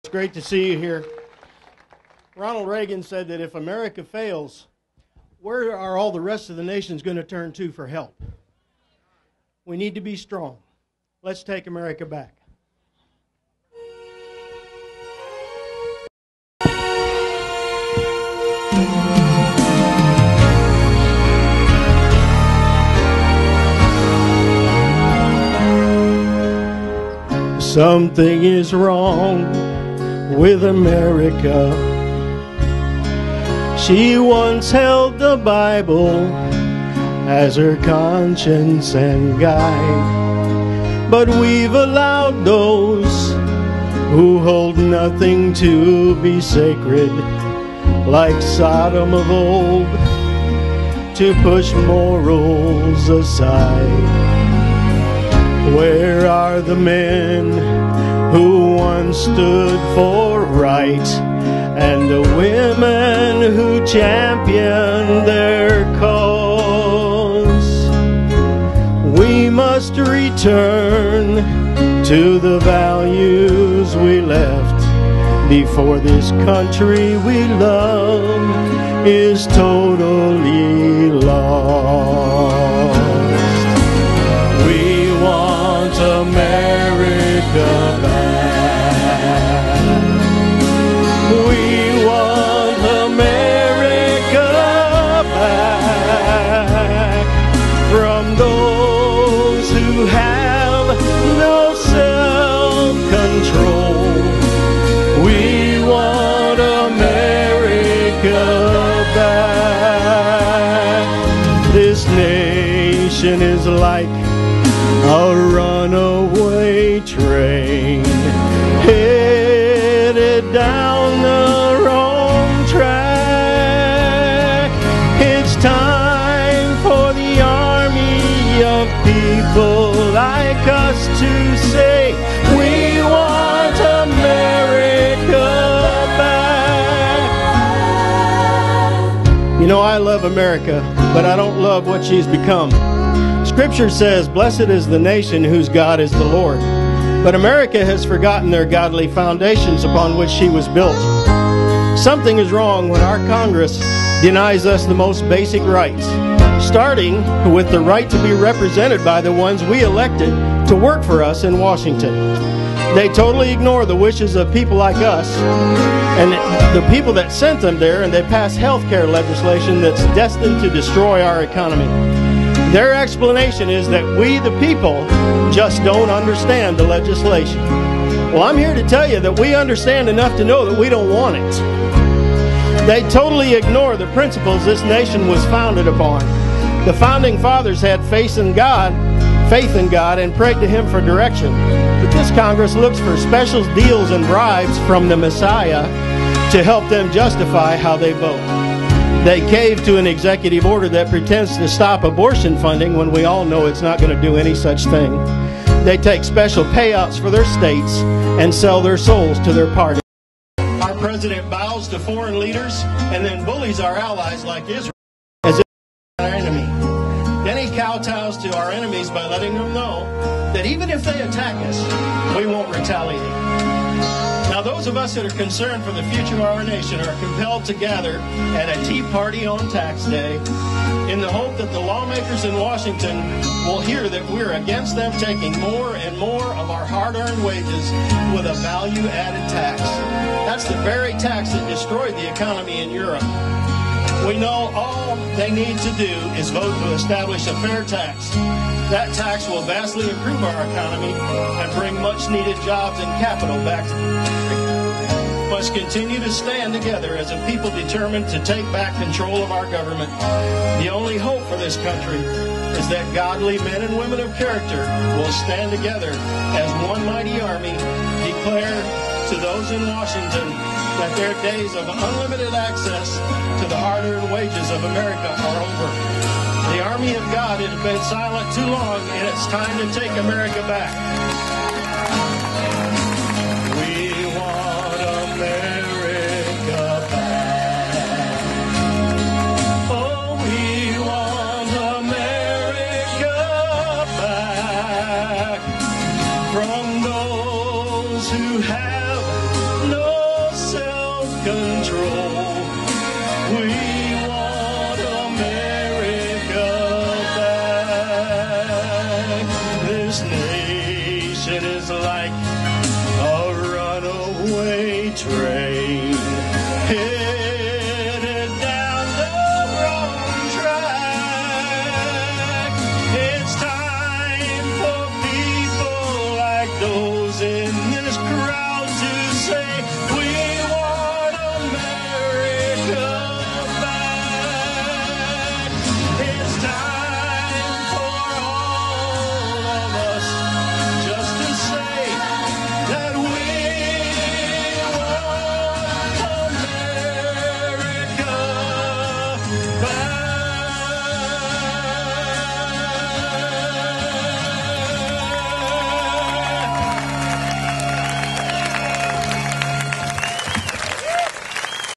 It's great to see you here. Ronald Reagan said that if America fails, where are all the rest of the nations going to turn to for help? We need to be strong. Let's take America back. Something is wrong with America. She once held the Bible as her conscience and guide, but we've allowed those who hold nothing to be sacred, like Sodom of old, to push morals aside. Where are the men who once stood for right, and the women who championed their cause? We must return to the values we left before this country we love is totally lost. We want America back. We want America back from those who have no self-control. We want America back. This nation is like a runaway train headed down the wrong track. It's time for the army of people like us to say, we want America back. You know, I love America, but I don't love what she's become. Scripture says, blessed is the nation whose God is the Lord. But America has forgotten their godly foundations upon which she was built. Something is wrong when our Congress denies us the most basic rights, starting with the right to be represented by the ones we elected to work for us in Washington. They totally ignore the wishes of people like us and the people that sent them there, and they pass health care legislation that's destined to destroy our economy. Their explanation is that we, the people, just don't understand the legislation. Well, I'm here to tell you that we understand enough to know that we don't want it. They totally ignore the principles this nation was founded upon. The founding fathers had faith in God, and prayed to Him for direction. But this Congress looks for special deals and bribes from the Messiah to help them justify how they vote. They cave to an executive order that pretends to stop abortion funding when we all know it's not going to do any such thing. They take special payouts for their states and sell their souls to their party. Our president bows to foreign leaders and then bullies our allies like Israel as if they're our enemy. Then he kowtows to our enemies by letting them know that even if they attack us, we won't retaliate. Now, those of us that are concerned for the future of our nation are compelled to gather at a tea party on tax day in the hope that the lawmakers in Washington will hear that we're against them taking more and more of our hard-earned wages with a value-added tax. That's the very tax that destroyed the economy in Europe. We know all they need to do is vote to establish a fair tax. That tax will vastly improve our economy and bring much-needed jobs and capital back to the country. We must continue to stand together as a people determined to take back control of our government. The only hope for this country is that godly men and women of character will stand together as one mighty army, declare to those in Washington that their days of unlimited access to the hard-earned wages of America are over. The army of God has been silent too long, and it's time to take America back. We want America back. Oh, we want America back from those who have no control. We want America back. This nation is like a runaway train headed down the wrong track. It's time for people like those in this crowd to say,